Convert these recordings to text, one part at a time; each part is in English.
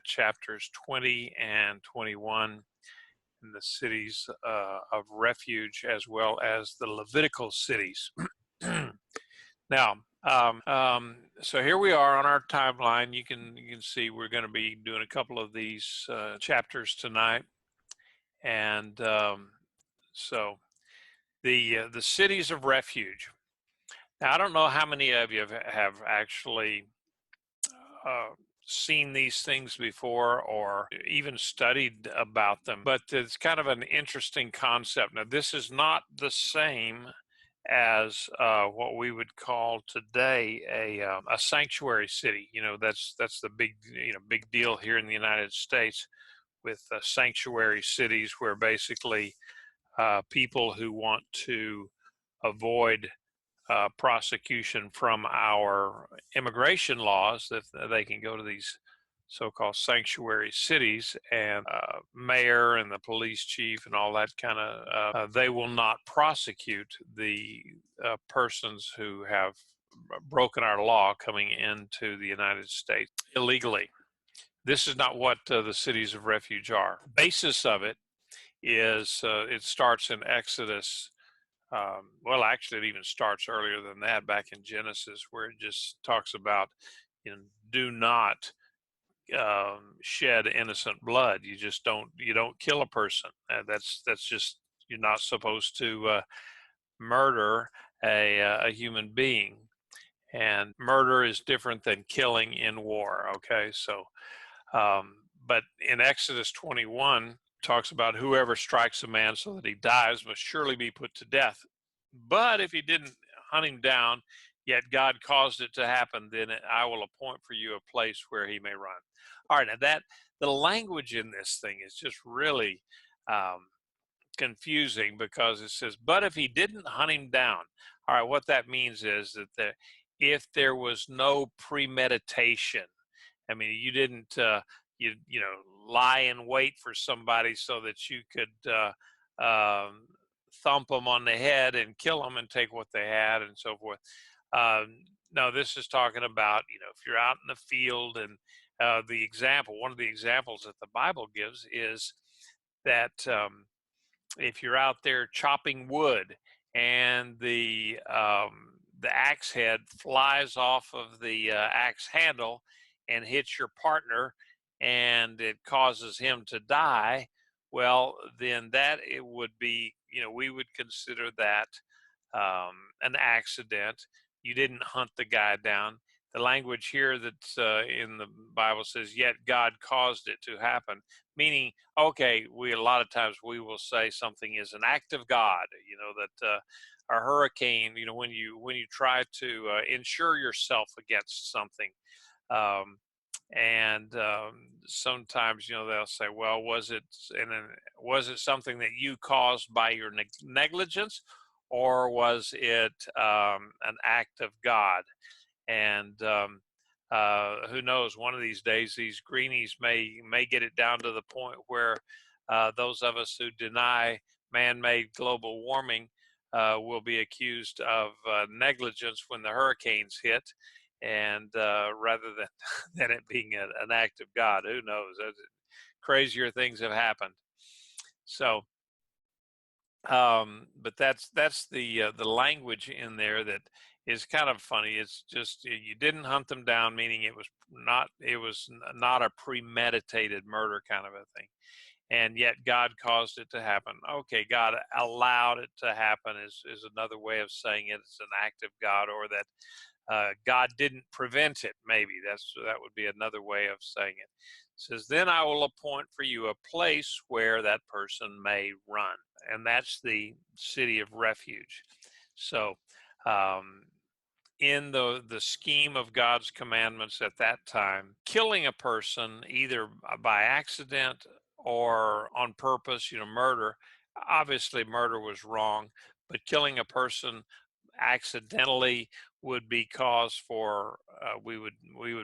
chapters 20 and 21 in the cities of refuge, as well as the Levitical cities. Now, so here we are on our timeline. You can see we're going to be doing a couple of these chapters tonight, and so the cities of refuge. Now, I don't know how many of you have actually uh, seen these things before or even studied about them, but it's kind of an interesting concept. Now, this is not the same as what we would call today a sanctuary city. That's the big deal here in the United States with sanctuary cities, where basically people who want to avoid prosecution from our immigration laws, that they can go to these so-called sanctuary cities, and mayor and the police chief and all that kind of they will not prosecute the persons who have broken our law coming into the United States illegally. This is not what the cities of refuge are. The basis of it is it starts in Exodus. Well, actually, it even starts earlier than that, back in Genesis, where it just talks about, do not shed innocent blood. You don't kill a person. That's just, you're not supposed to murder a human being, and murder is different than killing in war. Okay, so but in Exodus 21 talks about whoever strikes a man so that he dies must surely be put to death. But if he didn't hunt him down, yet God caused it to happen, then I will appoint for you a place where he may run. All right, now the language in this thing is just really confusing, because it says, but if he didn't hunt him down. All right, what that means is that if there was no premeditation, I mean, you didn't lie in wait for somebody so that you could thump them on the head and kill them and take what they had and so forth. No, this is talking about, if you're out in the field, and one of the examples that the Bible gives is that if you're out there chopping wood and the axe head flies off of the axe handle and hits your partner, and it causes him to die, well, then that it would be, we would consider that an accident. You didn't hunt the guy down. The language here that's in the Bible says, yet God caused it to happen, meaning, okay, a lot of times we will say something is an act of God, that a hurricane, when you try to insure yourself against something, and sometimes they'll say, well, was it something that you caused by your negligence, or was it an act of God? And who knows, one of these days these greenies may get it down to the point where those of us who deny man-made global warming will be accused of negligence when the hurricanes hit, and rather than it being an act of God. Who knows? Crazier things have happened. So but that's the language in there that is kind of funny. It's just, you didn't hunt them down, meaning it was not a premeditated murder kind of a thing, and yet God caused it to happen. Okay, God allowed it to happen is another way of saying it. It's an act of God, or that God didn't prevent it. Maybe that would be another way of saying it. It says, then I will appoint for you a place where that person may run, and that's the city of refuge. So in the scheme of God's commandments at that time, killing a person either by accident or on purpose, murder, obviously murder was wrong, but killing a person accidentally would be cause for we would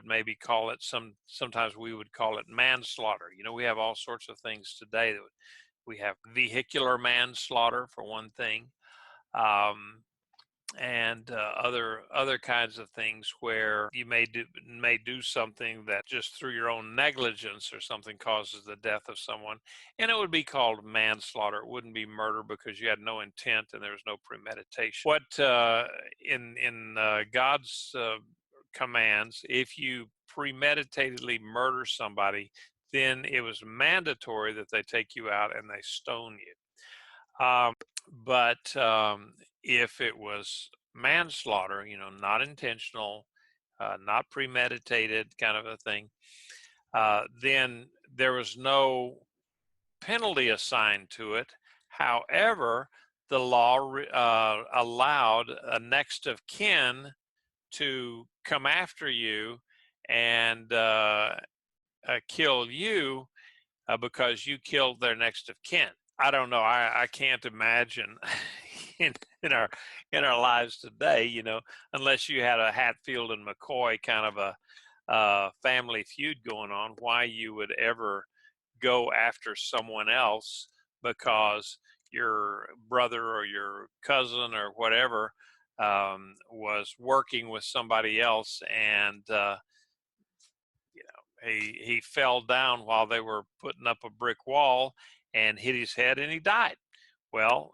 maybe call it sometimes we would call it manslaughter. We have all sorts of things today. That we have vehicular manslaughter, for one thing, and other kinds of things where you may do something that just through your own negligence or something causes the death of someone, and it would be called manslaughter. It wouldn't be murder because you had no intent and there was no premeditation. What in God's commands, if you premeditatedly murder somebody, then it was mandatory that they take you out and they stone you. But if it was manslaughter, not intentional, not premeditated kind of a thing, then there was no penalty assigned to it. However, the law allowed a next of kin to come after you and kill you because you killed their next of kin. I don't know. I can't imagine in, in our lives today, unless you had a Hatfield and McCoy kind of a family feud going on, why you would ever go after someone else because your brother or your cousin or whatever was working with somebody else, and he fell down while they were putting up a brick wall and hit his head and he died. Well,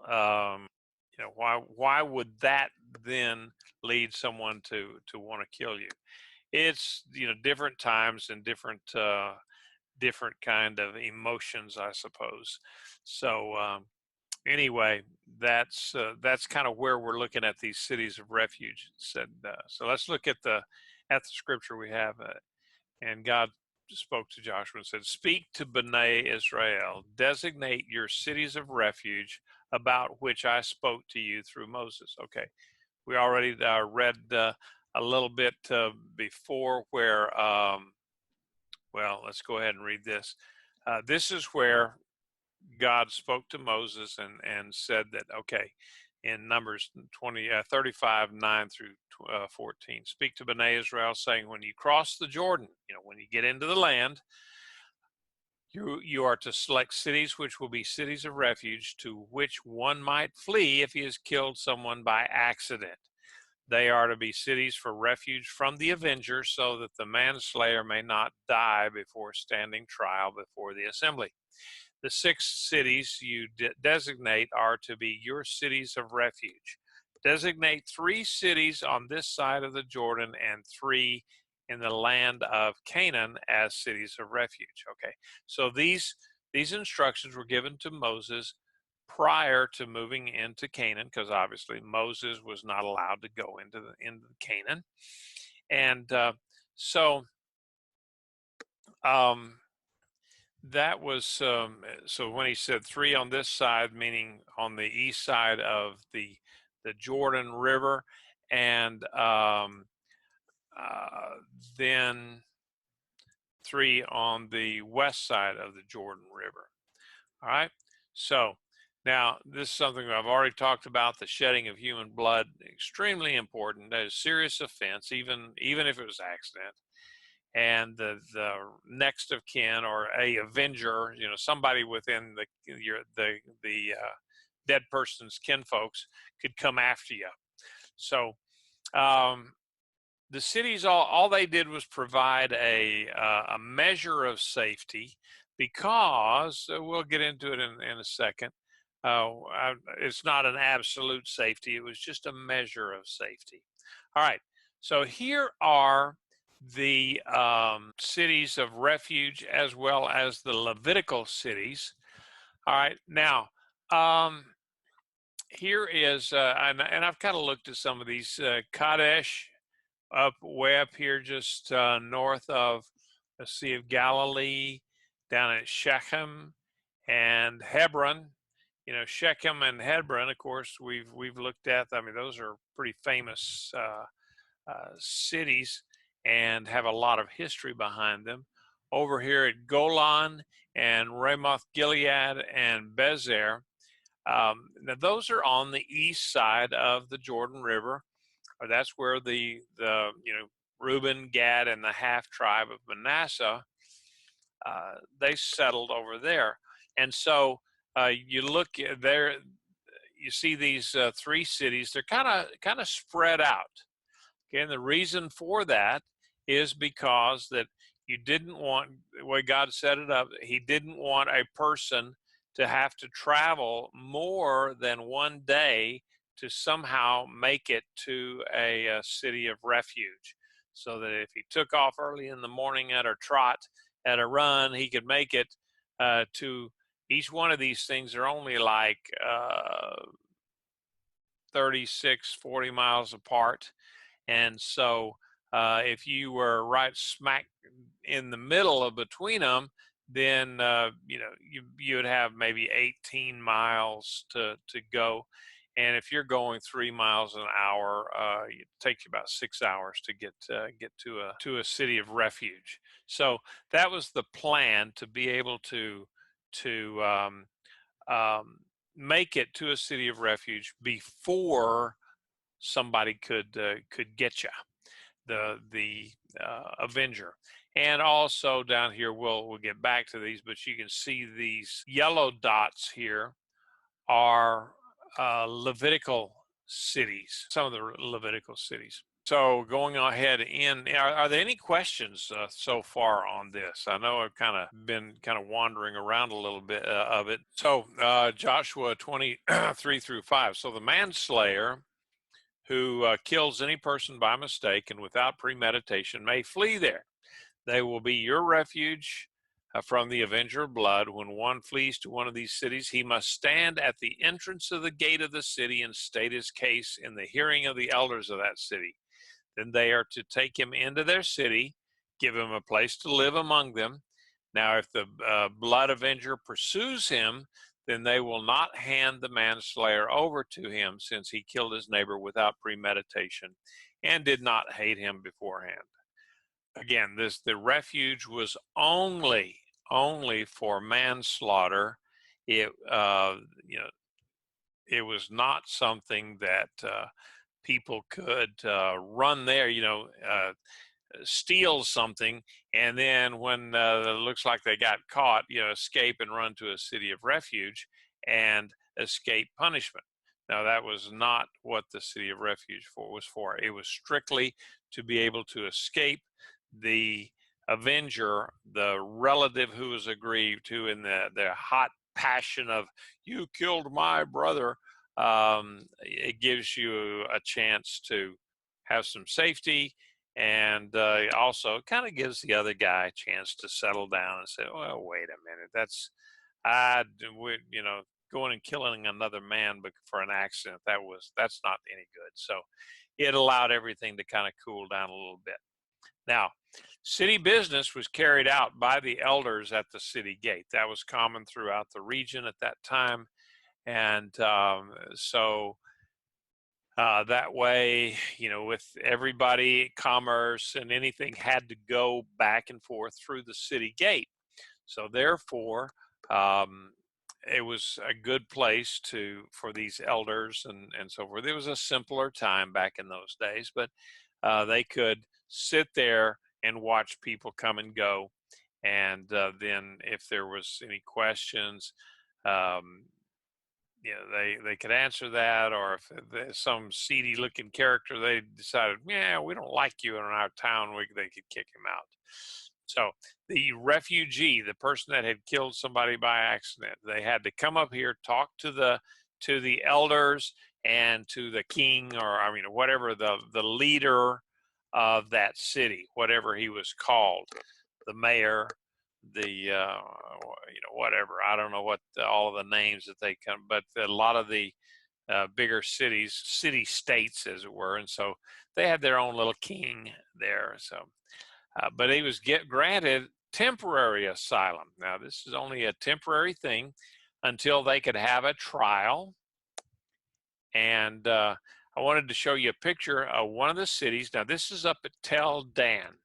why would that then lead someone to want to kill you? It's different times and different kind of emotions, I suppose. So anyway, that's kind of where we're looking at these cities of refuge. So let's look at the scripture we have. And God spoke to Joshua and said, "Speak to Bnei Israel, designate your cities of refuge about which I spoke to you through Moses." Okay, we already read a little bit before where, well, let's go ahead and read this. This is where God spoke to Moses and said that, okay, in Numbers 35, 9 through 14, speak to Bnei Israel, saying, when you cross the Jordan, when you get into the land, you are to select cities which will be cities of refuge, to which one might flee if he has killed someone by accident. They are to be cities for refuge from the Avenger, so that the manslayer may not die before standing trial before the assembly. The 6 cities you designate are to be your cities of refuge. Designate 3 cities on this side of the Jordan and 3 in the land of Canaan as cities of refuge. Okay, so these instructions were given to Moses prior to moving into Canaan, because obviously Moses was not allowed to go into Canaan, and so that was so when he said 3 on this side, meaning on the east side of the Jordan River, and then 3 on the west side of the Jordan River. All right, so now this is something I've already talked about. The shedding of human blood, extremely important. That is serious offense, even if it was accident. And the next of kin, or a avenger, somebody within the dead person's kinfolks, could come after you. So the cities, all they did was provide a measure of safety, because we'll get into it in a second. It's not an absolute safety. It was just a measure of safety. All right. So here are the cities of refuge, as well as the Levitical cities. All right. Now, here is, and I've kind of looked at some of these. Kadesh, way up here, just north of the Sea of Galilee, down at Shechem and Hebron. Shechem and Hebron, of course, we've looked at. I mean, those are pretty famous cities and have a lot of history behind them. Over here at Golan and Ramoth Gilead and Bezer, now those are on the east side of the Jordan River. Or that's where the Reuben, Gad, and the half tribe of Manasseh, they settled over there. And so you look there, you see these three cities. They're kind of spread out. Okay, and the reason for that is because that you didn't want, the way God set it up, he didn't want a person to have to travel more than one day to somehow make it to a city of refuge. So that if he took off early in the morning at a trot, at a run, he could make it to each one of these things. Are only like 36, 40 miles apart. And so if you were right smack in the middle of between them, then you would have maybe 18 miles to go. And if you're going 3 miles an hour, it takes you about 6 hours to get to a city of refuge. So that was the plan, to be able to make it to a city of refuge before somebody could get you, the Avenger. And also down here, we'll get back to these, but you can see these yellow dots here are Levitical cities, some of the Levitical cities. So going ahead are there any questions so far on this? I know I've been wandering around a little bit of it. So Joshua 23 through 5. So the manslayer who kills any person by mistake and without premeditation may flee there. They will be your refuge from the avenger of blood. When one flees to one of these cities, he must stand at the entrance of the gate of the city and state his case in the hearing of the elders of that city. Then they are to take him into their city, give him a place to live among them. Now, if the blood avenger pursues him, then they will not hand the manslayer over to him, since he killed his neighbor without premeditation and did not hate him beforehand. Again, the refuge was only for manslaughter. It it was not something that people could run there, steal something, and then when it looks like they got caught, escape and run to a city of refuge and escape punishment. Now, that was not what the city of refuge was for. It was strictly to be able to escape the avenger, the relative who was aggrieved, who in the hot passion of, you killed my brother, it gives you a chance to have some safety. And also kind of gives the other guy a chance to settle down and say, well, wait a minute, that's, going and killing another man for an accident, that's not any good. So it allowed everything to kind of cool down a little bit. Now, city business was carried out by the elders at the city gate. That was common throughout the region at that time. And so that way, with everybody, commerce and anything had to go back and forth through the city gate. So therefore, it was a good place for these elders and so forth. It was a simpler time back in those days, but they could sit there and watch people come and go. And then if there was any questions, they could answer that, or if there's some seedy looking character, they decided, yeah, we don't like you in our town, they could kick him out. So the refugee, the person that had killed somebody by accident, they had to come up here, talk to the elders and to the king, or whatever the leader of that city, whatever he was called, the mayor, the whatever, I don't know what all of the names that they come, but a lot of the bigger cities, city states as it were, and so they had their own little king there. So but he was granted temporary asylum. Now, this is only a temporary thing until they could have a trial. And I wanted to show you a picture of one of the cities. Now, this is up at Tel Dan.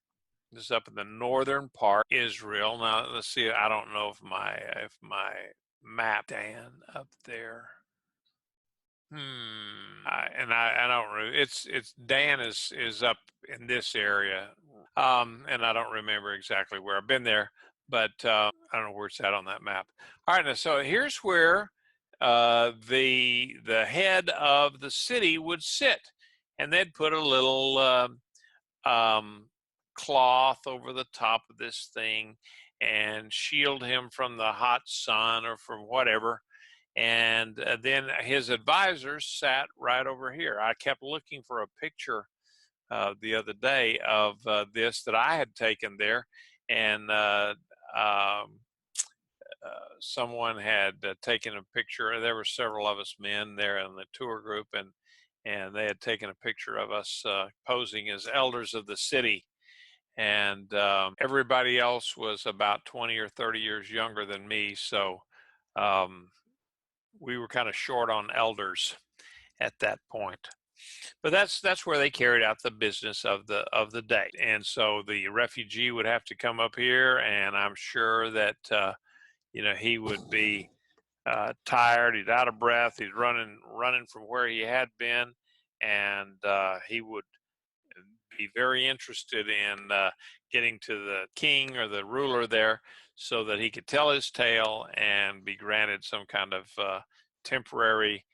This is up in the northern part, Israel. Now, let's see. I don't know if my map, Dan, up there. I don't. It's Dan is up in this area. And I don't remember exactly where. I've been there, but I don't know where it's at on that map. All right, now, so here's where the head of the city would sit, and they'd put a little um, cloth over the top of this thing and shield him from the hot sun or from whatever. And then his advisors sat right over here. I kept looking for a picture the other day of this that I had taken there, and um, someone had taken a picture. There were several of us men there in the tour group, and they had taken a picture of us posing as elders of the city. And everybody else was about 20 or 30 years younger than me, so um, we were kind of short on elders at that point. But that's where they carried out the business of the day. And so the refugee would have to come up here, and I'm sure that he would be tired. He's out of breath. He's running from where he had been, and he would be very interested in getting to the king or the ruler there, so that he could tell his tale and be granted some kind of temporary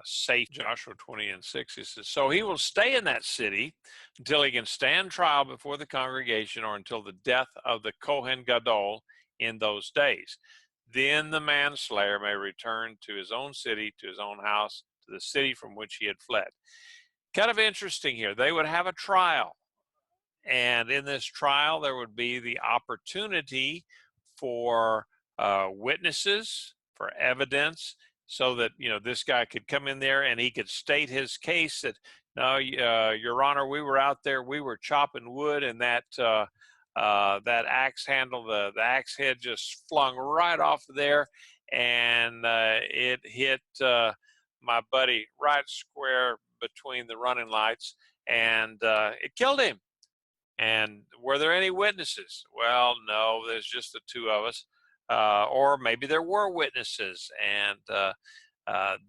safe. Joshua 20:6, he says, so he will stay in that city until he can stand trial before the congregation, or until the death of the Kohen Gadol in those days. Then the manslayer may return to his own city, to his own house, to the city from which he had fled. Kind of interesting here. They would have a trial, and in this trial there would be the opportunity for witnesses, for evidence, so that this guy could come in there and he could state his case that, no, Your Honor, we were out there, we were chopping wood, and that that axe handle, the axe head just flung right off there, and it hit my buddy right square between the running lights, and it killed him. And were there any witnesses? Well, no, there's just the two of us. Or maybe there were witnesses, and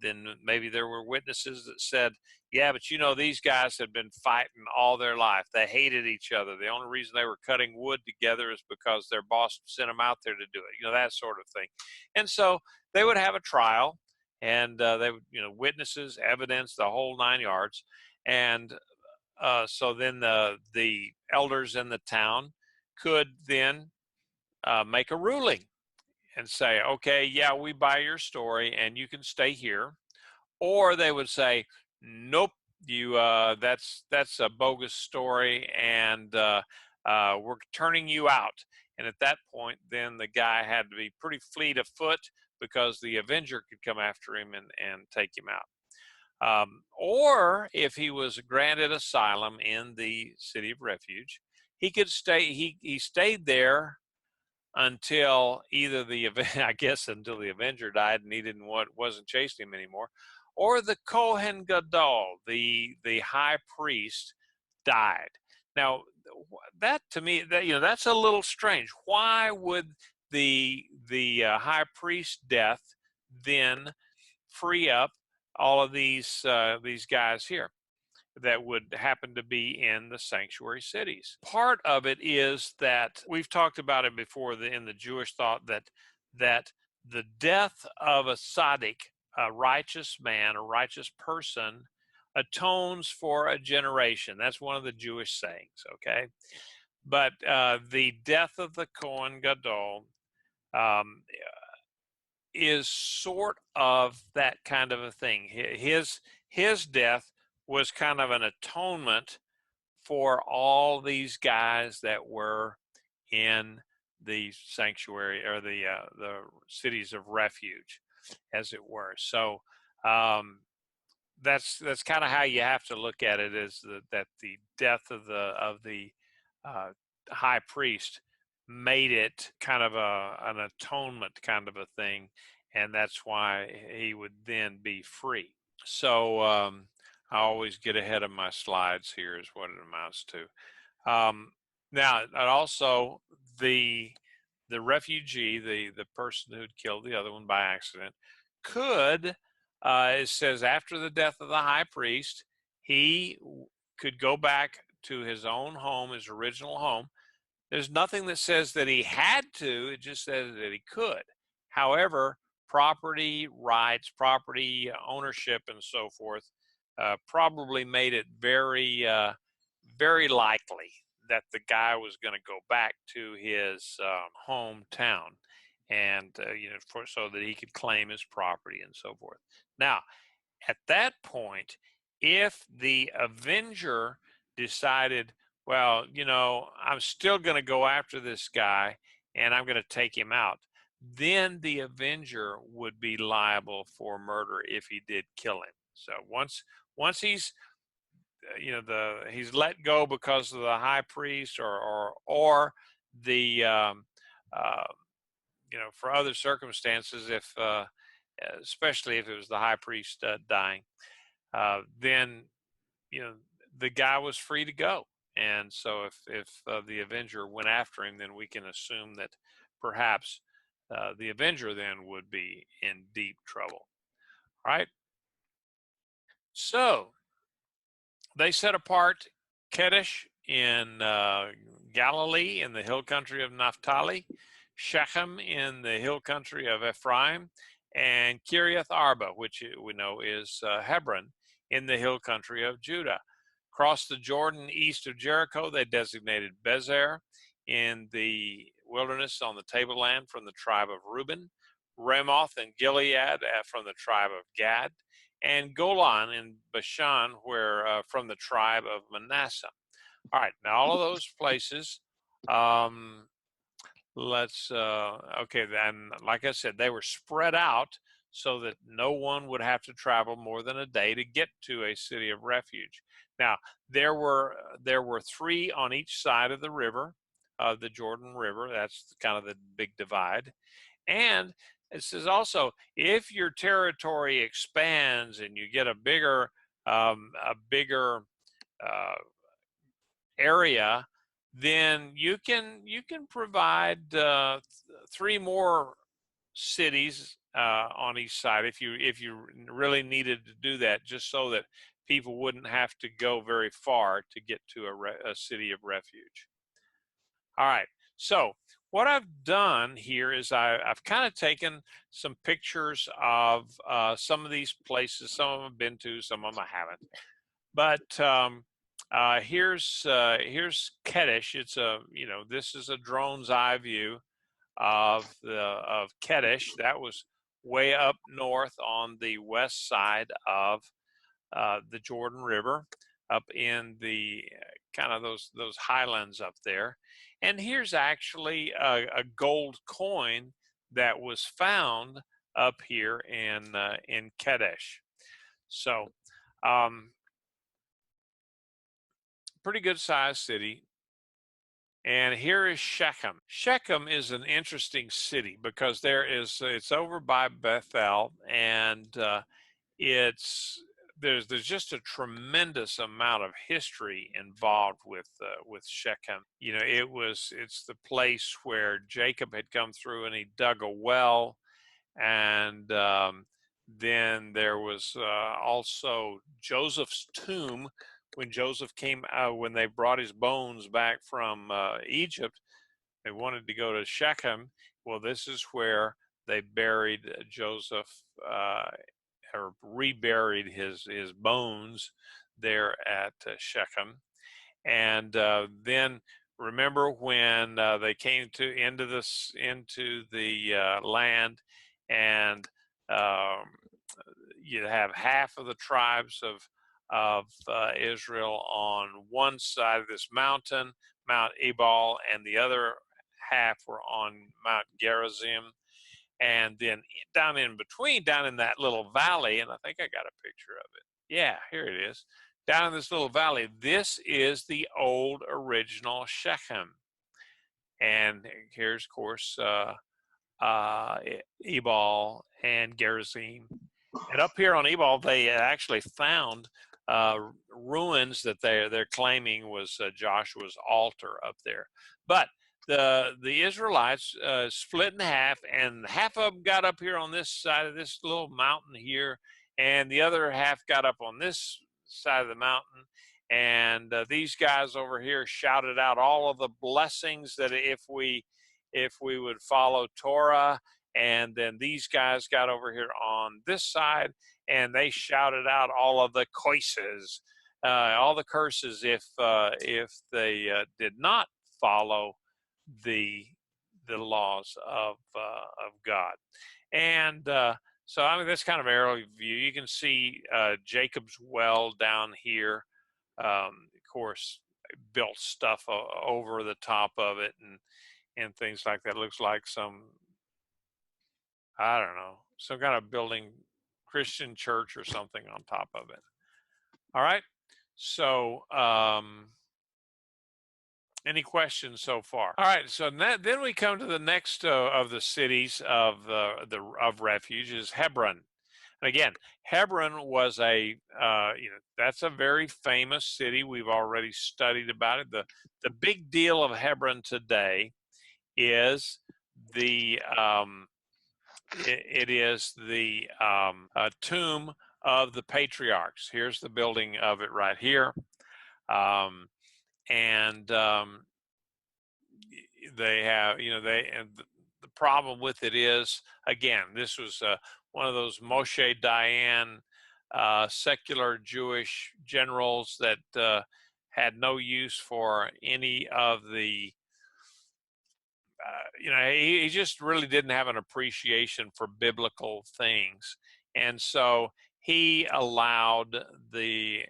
then maybe there were witnesses that said, yeah, but these guys had been fighting all their life. They hated each other. The only reason they were cutting wood together is because their boss sent them out there to do it, that sort of thing. And so they would have a trial, and they would, witnesses, evidence, the whole 9 yards. And so then the elders in the town could then make a ruling and say, okay, yeah, we buy your story and you can stay here. Or they would say, nope, that's a bogus story, and we're turning you out. And at that point, then the guy had to be pretty fleet of foot, because the Avenger could come after him and take him out. Or if he was granted asylum in the city of Refuge, he could stay. He stayed there until either until the Avenger died and he wasn't chasing him anymore, or the Kohen Gadol, the high priest, died. Now, that to me, that's a little strange. Why would the high priest death then free up all of these guys here that would happen to be in the sanctuary cities? Part of it is that we've talked about it before in the Jewish thought, that the death of a tzaddik, a righteous man, a righteous person, atones for a generation. That's one of the Jewish sayings, okay? But the death of the Kohen Gadol is sort of that kind of a thing. His death was kind of an atonement for all these guys that were in the sanctuary, or the cities of refuge, as it were. So that's kind of how you have to look at it, is that the death of the high priest made it kind of an atonement kind of a thing, and that's why he would then be free. So I always get ahead of my slides here, is what it amounts to. Now, also the refugee, the person who'd killed the other one by accident, could, it says, after the death of the high priest, he could go back to his own home, his original home. There's nothing that says that he had to. It just says that he could. However, property rights, property ownership, and so forth, probably made it very likely that the guy was going to go back to his hometown, and so that he could claim his property and so forth. Now, at that point, if the Avenger decided, well, I'm still going to go after this guy and I'm going to take him out, then the Avenger would be liable for murder if he did kill him. So once he's he's let go because of the high priest or the uh, for other circumstances, if especially if it was the high priest dying, then the guy was free to go. And so if the Avenger went after him, then we can assume that perhaps the Avenger then would be in deep trouble. All right. So they set apart Kedesh in Galilee in the hill country of Naphtali, Shechem in the hill country of Ephraim, and Kiriath Arba, which we know is Hebron, in the hill country of Judah. Across the Jordan east of Jericho, they designated Bezer in the wilderness on the tableland from the tribe of Reuben, Ramoth and Gilead from the tribe of Gad, and Golan in Bashan, where from the tribe of Manasseh. All right, now all of those places, okay, then like I said, they were spread out so that no one would have to travel more than a day to get to a city of refuge. Now, there were 3 on each side of the river, the Jordan River. That's kind of the big divide. And it says also, if your territory expands and you get a bigger uh, area, then you can provide 3 more cities on each side if you really needed to do that, just so that people wouldn't have to go very far to get to a city of refuge. All right, so what I've done here is I've kind of taken some pictures of some of these places. Some of them I've been to, some of them I haven't. But here's Kedesh. It's this is a drone's eye view of Kedesh. That was way up north on the west side of the Jordan River, up in the kind of those highlands up there. And here's actually a gold coin that was found up here in Kedesh. So pretty good sized city. And here is Shechem. Shechem is an interesting city because it's over by Bethel, and there's just a tremendous amount of history involved with Shechem. It's the place where Jacob had come through and he dug a well, and then there was also Joseph's tomb. When Joseph when they brought his bones back from Egypt, they wanted to go to Shechem. Well, this is where they buried Joseph, or reburied his bones there at Shechem. And then remember when they came into the land, and you have half of the tribes of Israel on one side of this mountain, Mount Ebal, and the other half were on Mount Gerizim. And then down in between, down in that little valley, and I think I got a picture of it. Yeah, here it is. Down in this little valley, this is the old original Shechem. And here's, of course, Ebal and Gerizim. And up here on Ebal, they actually found ruins that they're claiming was Joshua's altar up there. But the Israelites split in half, and half of them got up here on this side of this little mountain here, and the other half got up on this side of the mountain. And these guys over here shouted out all of the blessings that if we would follow Torah and then these guys got over here on this side, and they shouted out all of the curses, all the curses if they did not follow the laws of God. And so, I mean, that's kind of an aerial view. You can see Jacob's well down here. Of course, built stuff over the top of it, and things like that. It looks like some, I don't know, some kind of building, Christian church or something on top of it. All right. So, any questions so far? All right. So then we come to the next of the cities of refuge is Hebron. And again, Hebron was that's a very famous city. We've already studied about it. The big deal of Hebron today is the it is the tomb of the patriarchs. Here's the building of it right here, and they have and the problem with it is, again, this was one of those Moshe Dayan secular Jewish generals that had no use for any of the he just really didn't have an appreciation for biblical things, and so he allowed the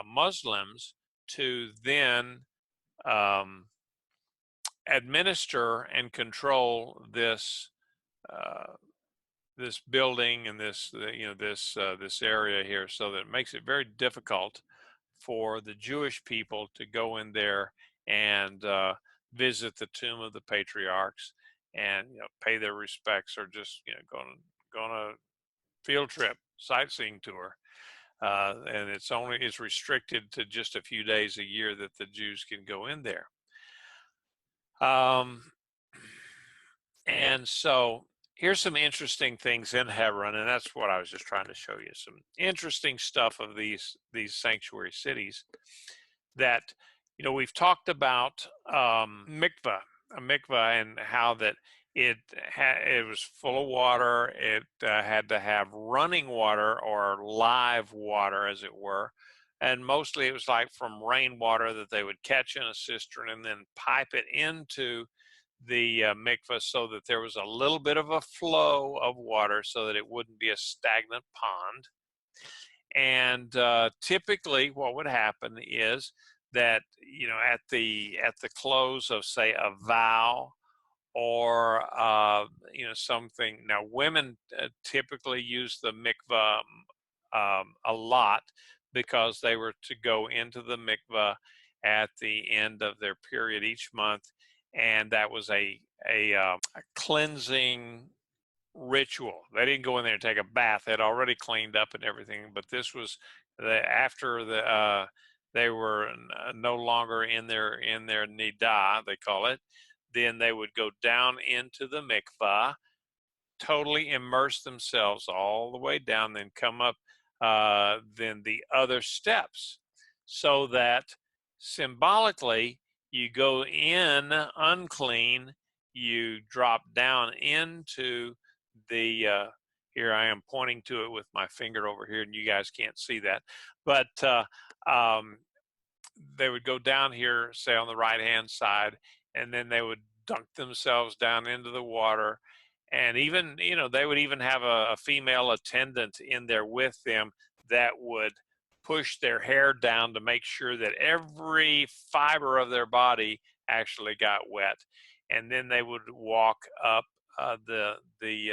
Muslims to then administer and control this this building and this area here, so that it makes it very difficult for the Jewish people to go in there and visit the tomb of the patriarchs and pay their respects, or just go on a field trip, sightseeing tour. And it's restricted to just a few days a year that the Jews can go in there. And so here's some interesting things in Hebron, and that's what I was just trying to show you, some interesting stuff of these sanctuary cities that, we've talked about a mikvah, and how that it was full of water. It had to have running water, or live water, as it were. And mostly it was like from rainwater that they would catch in a cistern and then pipe it into the mikvah, so that there was a little bit of a flow of water, so that it wouldn't be a stagnant pond. And typically what would happen is that at the close of, say, a vow, or something. Now, women typically use the mikvah a lot, because they were to go into the mikvah at the end of their period each month, and that was a cleansing ritual. They didn't go in there and take a bath; they'd already cleaned up and everything. But this was after they were no longer in their nidah, they call it. Then they would go down into the mikvah, totally immerse themselves all the way down, then come up then the other steps, so that symbolically you go in unclean, you drop down into the here I am pointing to it with my finger over here, and you guys can't see that, but they would go down here, say on the right hand side, and then they would dunk themselves down into the water. And even, they would even have a female attendant in there with them that would push their hair down to make sure that every fiber of their body actually got wet. And then they would walk up the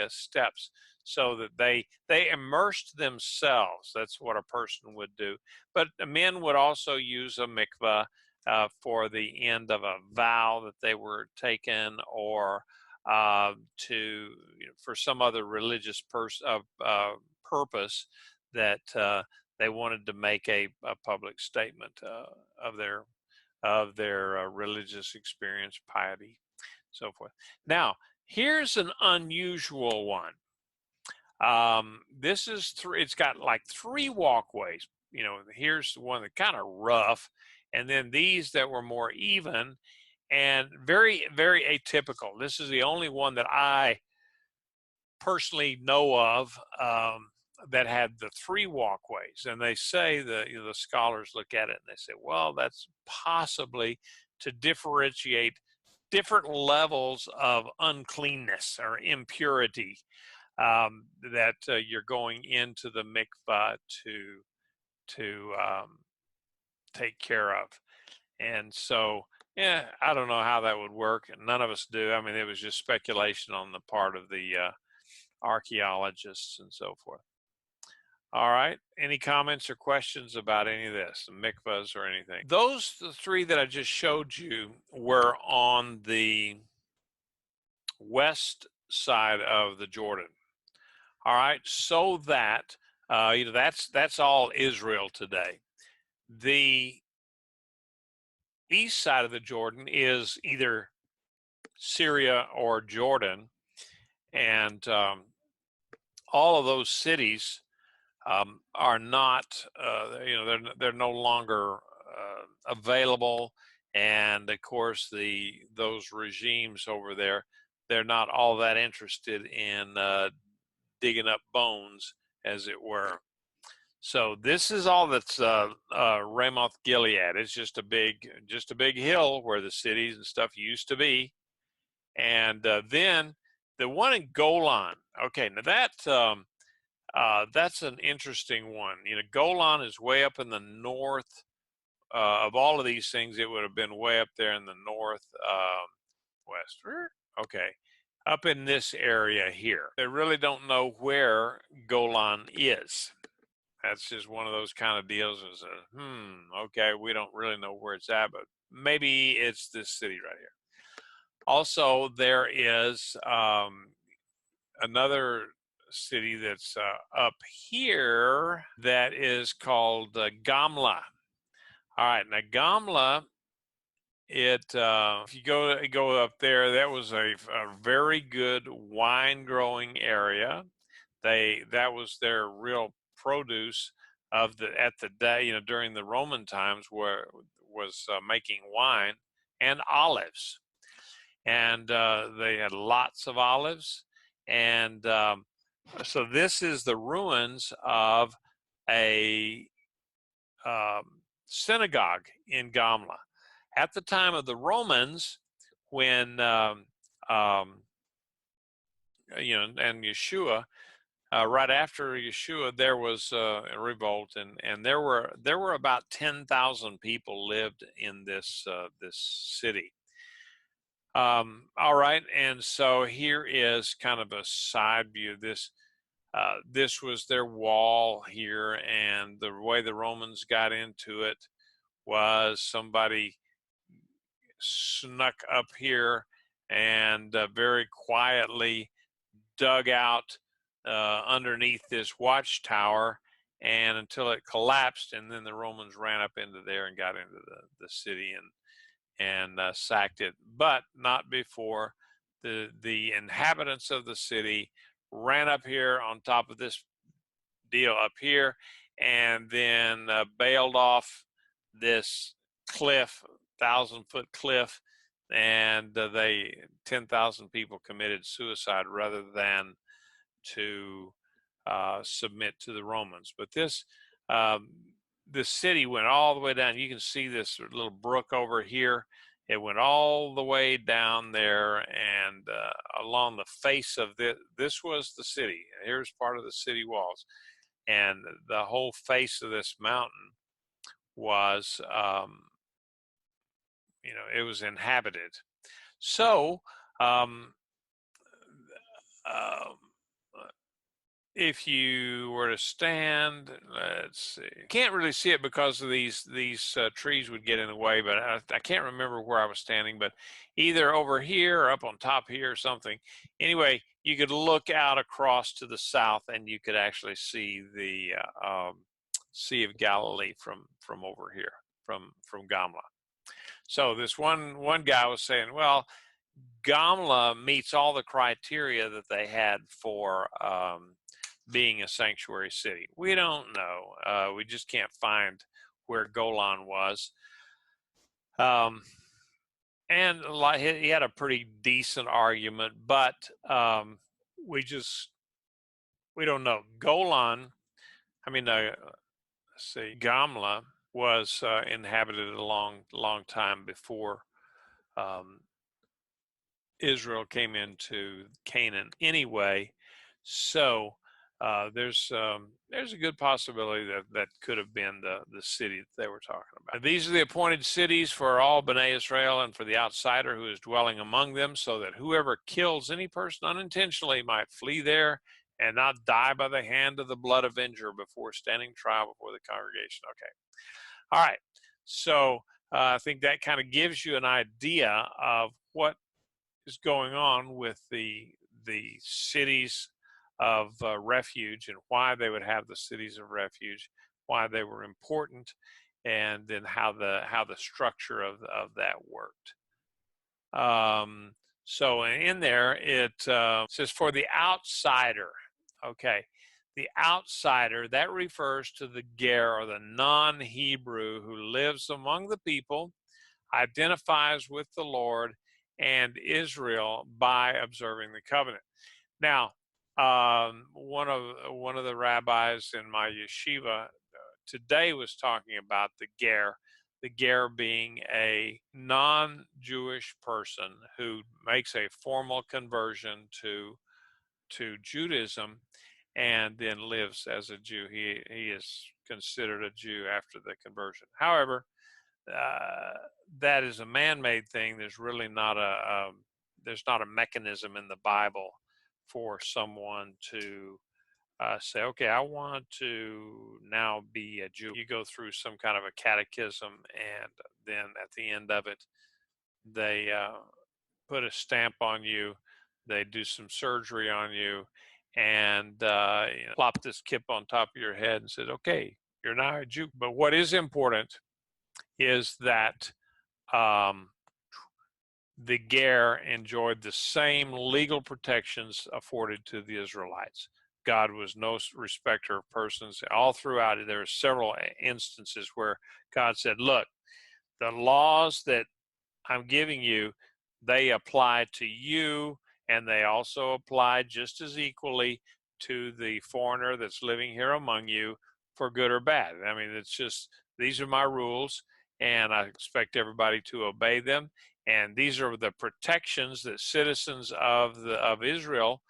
steps, so that they immersed themselves. That's what a person would do. But the men would also use a mikvah for the end of a vow that they were taken, or for some other religious purpose that they wanted to make a public statement of their religious experience, piety, so forth. Now, here's an unusual one. This is it's got like 3 walkways. Here's the one that kind of rough, and then these that were more even, and very, very atypical. This is the only one that I personally know of that had the 3 walkways, and they say the scholars look at it and they say, well, that's possibly to differentiate different levels of uncleanness or impurity that you're going into the mikvah to take care of. And so, yeah, I don't know how that would work. None of us do. I mean, it was just speculation on the part of the archaeologists and so forth. All right. Any comments or questions about any of this, mikvahs or anything? Those the 3 that I just showed you were on the west side of the Jordan. All right. So that that's all Israel today. The east side of the Jordan is either Syria or Jordan, and all of those cities are not, they're no longer available, and of course those regimes over there, they're not all that interested in digging up bones, as it were. So this is all that's Ramoth Gilead. It's just a big hill where the cities and stuff used to be. And then the one in Golan. Okay, now that's an interesting one. Golan is way up in the north. Of all of these things, it would have been way up there in the north west. Okay, up in this area here. They really don't know where Golan is. That's just one of those kind of deals. Okay, we don't really know where it's at, but maybe it's this city right here. Also, there is another city that's up here that is called Gamla. All right, now Gamla, if you go up there, that was a very good wine growing area. That was their real produce at the day, during the Roman times, where was making wine and olives, and they had lots of olives. And so this is the ruins of a synagogue in Gamla. At the time of the Romans, when and Yeshua, right after Yeshua, there was a revolt, and there were about 10,000 people lived in this city. All right, and so here is kind of a side view. This was their wall here, and the way the Romans got into it was somebody snuck up here and very quietly dug out underneath this watchtower, and until it collapsed, and then the Romans ran up into there and got into the city and sacked it, but not before the inhabitants of the city ran up here on top of this deal up here, and then bailed off this cliff, 1,000-foot cliff, and 10,000 people committed suicide rather than to submit to the Romans. But this city went all the way down. You can see this little brook over here. It went all the way down there, and along the face of this was the city. Here's part of the city walls, and the whole face of this mountain was, it was inhabited. So, if you were to stand, let's see, can't really see it because of these trees would get in the way, but I can't remember where I was standing, but either over here or up on top here or something. Anyway, you could look out across to the south, and you could actually see the Sea of Galilee from over here, from Gamla. So this one guy was saying, well, Gamla meets all the criteria that they had for being a sanctuary city. We don't know. We just can't find where Golan was. And he had a pretty decent argument, but we don't know. Golan, I mean, let's see, Gamla was inhabited a long time before um, Israel came into Canaan anyway. So there's a good possibility that that could have been the city that they were talking about. These are the appointed cities for all Bnei Israel and for the outsider who is dwelling among them, so that whoever kills any person unintentionally might flee there and not die by the hand of the blood avenger before standing trial before the congregation. Okay. All right. So I think that kind of gives you an idea of what is going on with the cities of refuge and why they would have the cities of refuge, why they were important, and then how the structure of that worked. So in there it says for the outsider. Okay, the outsider, that refers to the ger, or the non-Hebrew, who lives among the people, identifies with the Lord and Israel by observing the covenant. Now, one of the rabbis in my yeshiva today was talking about the ger being a non-Jewish person who makes a formal conversion to Judaism and then lives as a Jew. He is considered a Jew after the conversion. However, that is a man-made thing. There's really not there's not a mechanism in the Bible for someone to say, okay, I want to now be a Jew. You go through some kind of a catechism, and then at the end of it, they put a stamp on you. They do some surgery on you, and plop this kip on top of your head and said, okay, you're now a Jew. But what is important is that the ger enjoyed the same legal protections afforded to the Israelites. God was no respecter of persons. All throughout it, there are several instances where God said, look, the laws that I'm giving you, they apply to you, and they also apply just as equally to the foreigner that's living here among you, for good or bad. I mean, it's just, these are my rules, and I expect everybody to obey them. And these are the protections that citizens of Israel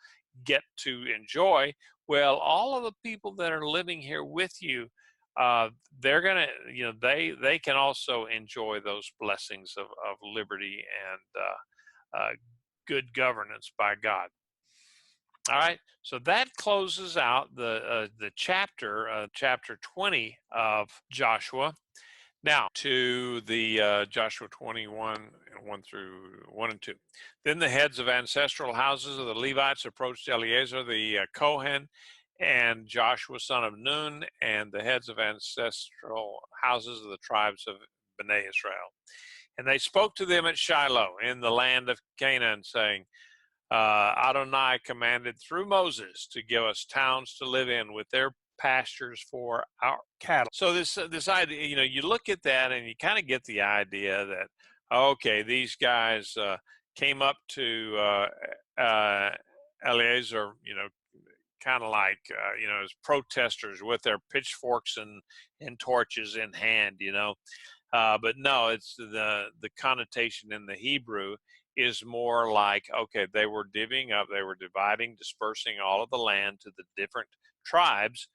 get to enjoy. Well, all of the people that are living here with you, they're gonna, they can also enjoy those blessings of liberty and good governance by God. All right, so that closes out the chapter, chapter 20 of Joshua. Now to the Joshua 21, 1 and 2. Then the heads of ancestral houses of the Levites approached Eleazar the Kohen and Joshua son of Nun, and the heads of ancestral houses of the tribes of Bnei Israel. And they spoke to them at Shiloh in the land of Canaan, saying, Adonai commanded through Moses to give us towns to live in with their pastures for our cattle. So this idea, you look at that and you kind of get the idea that, okay, these guys came up to Eleazar, kind of like as protesters with their pitchforks and torches in hand, but no, it's the connotation in the Hebrew is more like, okay, they were divvying up, they were dividing, dispersing all of the land to the different tribes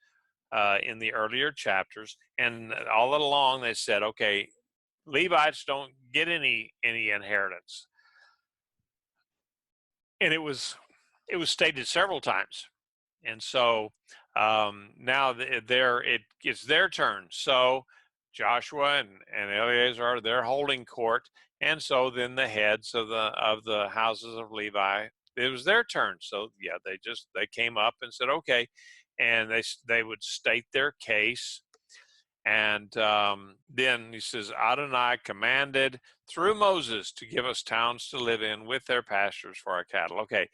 in the earlier chapters, and all along they said, okay, Levites don't get any inheritance, and it was stated several times, and so now it's their turn. So Joshua and Eleazar, they're holding court, and so then the heads of the houses of Levi, it was their turn. So yeah, they came up and said, okay, and they would state their case, and then he says, Adonai commanded through Moses to give us towns to live in with their pastures for our cattle. Okay,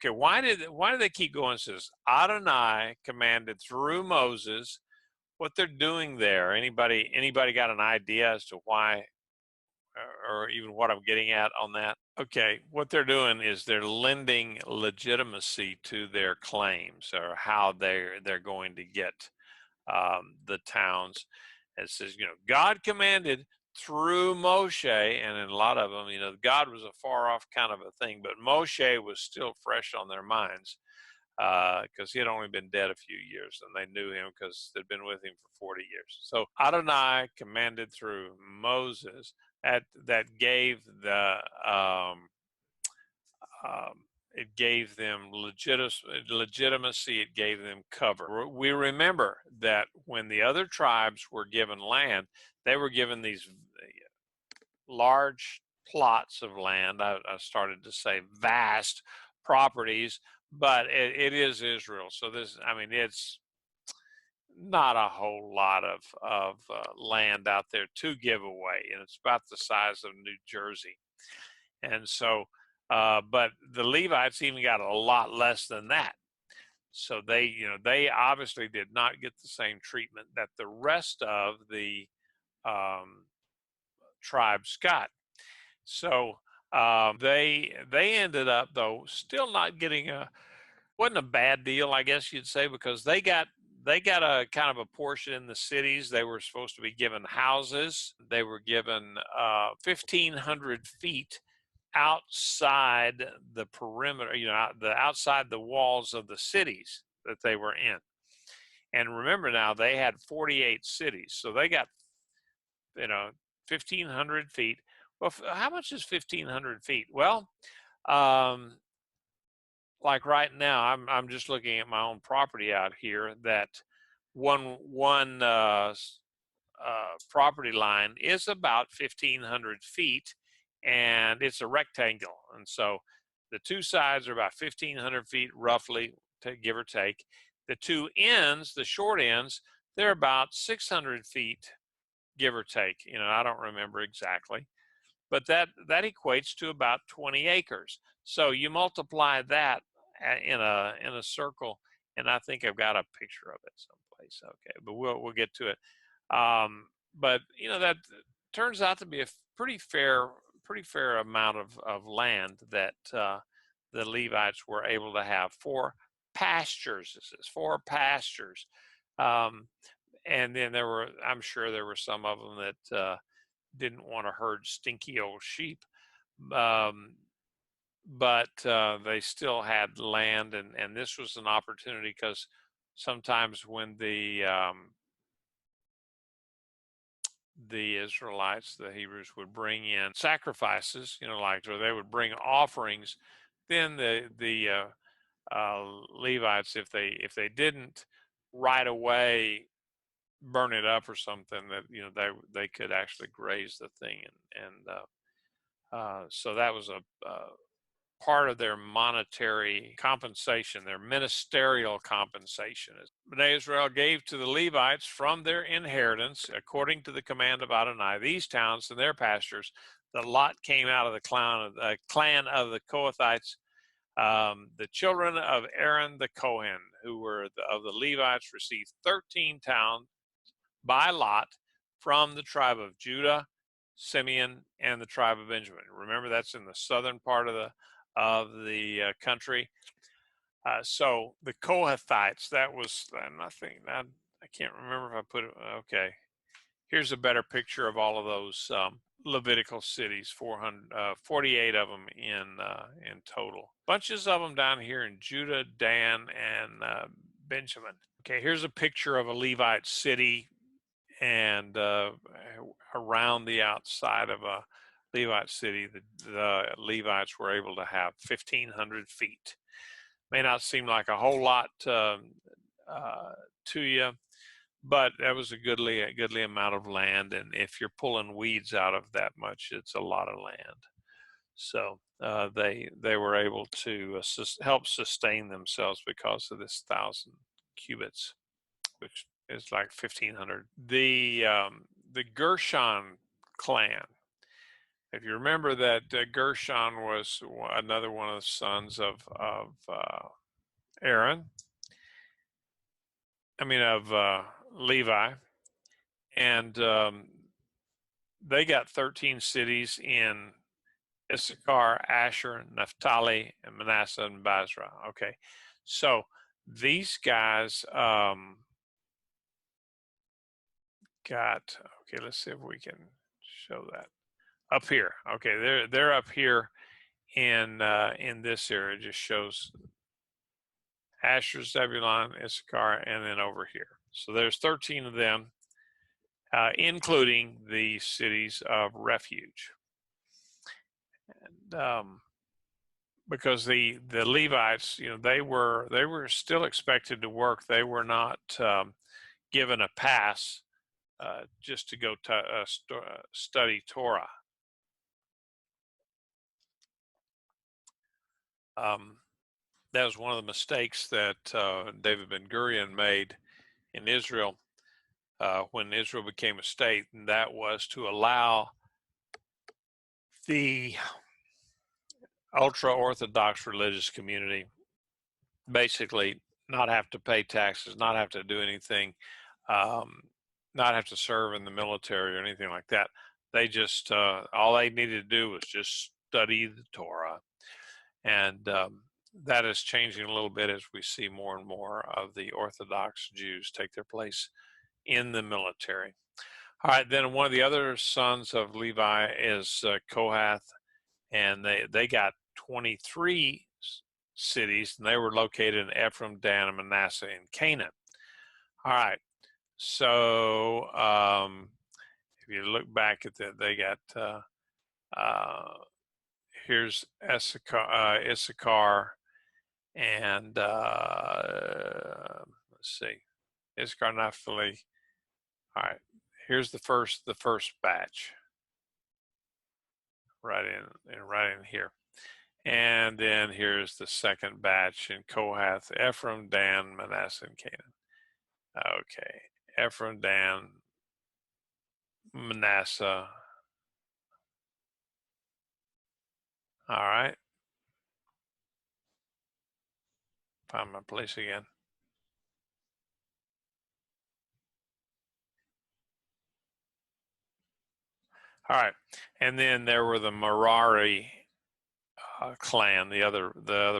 why do they keep going? It says Adonai commanded through Moses. What they're doing there, anybody got an idea as to why or even what I'm getting at on that? Okay, what they're doing is they're lending legitimacy to their claims, or how they're going to get the towns. It says, God commanded through Moshe, and in a lot of them, God was a far off kind of a thing, but Moshe was still fresh on their minds, because he had only been dead a few years, and they knew him because they'd been with him for 40 years. So Adonai commanded through Moses that gave the it gave them legitimacy. It gave them cover. We remember that when the other tribes were given land, they were given these large plots of land. I started to say vast properties, but it is Israel. So it's not a whole lot of land out there to give away, and it's about the size of New Jersey. And so, but the Levites even got a lot less than that. So they obviously did not get the same treatment that the rest of the tribes got. So they ended up, though, still not getting wasn't a bad deal, I guess you'd say, because they got a kind of a portion in the cities. They were supposed to be given houses. They were given 1,500 feet outside the perimeter, outside the walls of the cities that they were in. And remember, now they had 48 cities, so they got 1,500 feet. Well, how much is 1,500 feet? Well, like right now, I'm just looking at my own property out here. That one property line is about 1,500 feet, and it's a rectangle. And so the two sides are about 1,500 feet, roughly, give or take. The two ends, the short ends, they're about 600 feet, give or take. I don't remember exactly, but that equates to about 20 acres. So you multiply that in a circle, and I think I've got a picture of it someplace. Okay, but we'll get to it. But that turns out to be a pretty fair amount of land that the Levites were able to have for pastures. This is for pastures. And then I'm sure there were some of them that didn't want to herd stinky old sheep. But they still had land, and this was an opportunity, because sometimes when the Israelites, the Hebrews, would bring in sacrifices, or they would bring offerings, then the Levites, if they didn't right away burn it up or something, that they could actually graze the thing, and so that was a part of their monetary compensation, their ministerial compensation. Bnei Israel gave to the Levites from their inheritance, according to the command of Adonai, these towns and their pastures. The lot came out of the clan of the Kohathites. The children of Aaron the Kohen, who were of the Levites, received 13 towns by lot from the tribe of Judah, Simeon, and the tribe of Benjamin. Remember, that's in the southern part of the country. So the Kohathites, that was nothing. I can't remember if I put it. Okay, here's a better picture of all of those Levitical cities. 48 of them in total. Bunches of them down here in Judah, Dan, and Benjamin. Okay, here's a picture of a Levite city, and around the outside of a Levite city, the Levites were able to have 1,500 feet. May not seem like a whole lot to you, but that was a goodly amount of land. And if you're pulling weeds out of that much, it's a lot of land. So they were able to help sustain themselves because of this 1,000 cubits, which is like 1,500. The Gershon clan. If you remember that Gershon was another one of the sons of Aaron. Of Levi, and they got 13 cities in Issachar, Asher, Naphtali, and Manasseh and Basra. Okay, so these guys got, okay, let's see if we can show that up here. Okay, they're up here in this area. It just shows Asher, Zebulun, Issachar, and then over here. So there's 13 of them, including the cities of refuge. And because the Levites, they were still expected to work. They were not given a pass just to go study Torah. That was one of the mistakes that David Ben-Gurion made in Israel when Israel became a state, and that was to allow the ultra-Orthodox religious community basically not have to pay taxes, not have to do anything, not have to serve in the military or anything like that. They just, all they needed to do was just study the Torah. And that is changing a little bit as we see more and more of the Orthodox Jews take their place in the military. All right, then one of the other sons of Levi is Kohath, and they got 23 cities, and they were located in Ephraim, Dan, and Manasseh, and Canaan. All right, so if you look back at that, they got here's Issachar, and let's see, Issachar, Naphtali. All right, here's the first batch, right in here. And then here's the second batch in Kohath, Ephraim, Dan, Manasseh, and Canaan. Okay, Ephraim, Dan, Manasseh. All right. Find my place again. All right. And then there were the Merari clan, the other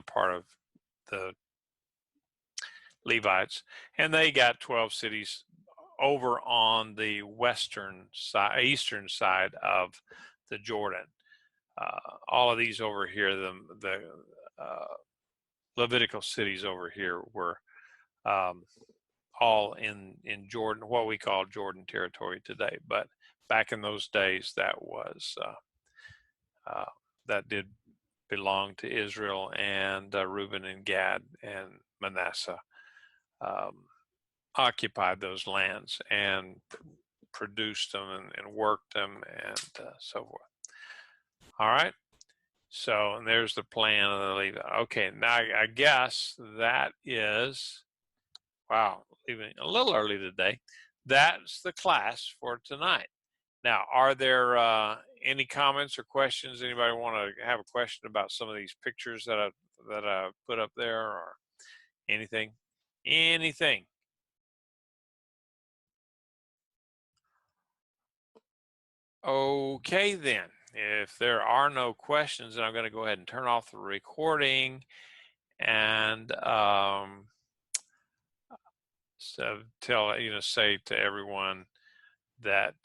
part of the Levites, and they got 12 cities over on the eastern side of the Jordan. All of these over here, the Levitical cities over here were all in Jordan, what we call Jordan territory today. But back in those days, that was that did belong to Israel, and Reuben and Gad and Manasseh occupied those lands and produced them and worked them and so forth. All right. So, and there's the plan of the Levi. Okay, now I guess that is, wow, even a little early today. That's the class for tonight. Now, are there any comments or questions? Anybody want to have a question about some of these pictures that I put up there, or anything? Anything? Okay, then. If there are no questions, then I'm going to go ahead and turn off the recording and so say to everyone that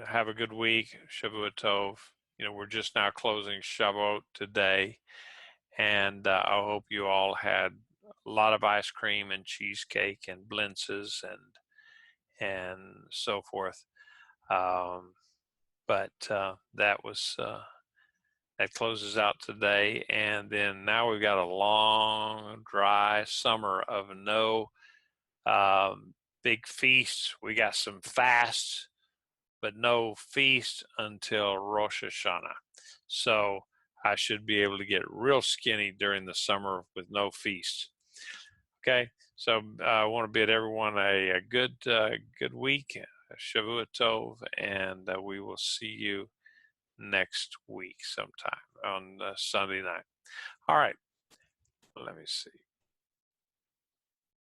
have a good week, Shavua Tov. We're just now closing Shavuot today, and I hope you all had a lot of ice cream and cheesecake and blintzes and so forth. But that closes out today, and then now we've got a long, dry summer of no big feasts. We got some fasts, but no feast until Rosh Hashanah. So I should be able to get real skinny during the summer with no feast. Okay, so I want to bid everyone a good week, Shavua Tov, and we will see you next week sometime on Sunday night. All right, let me see.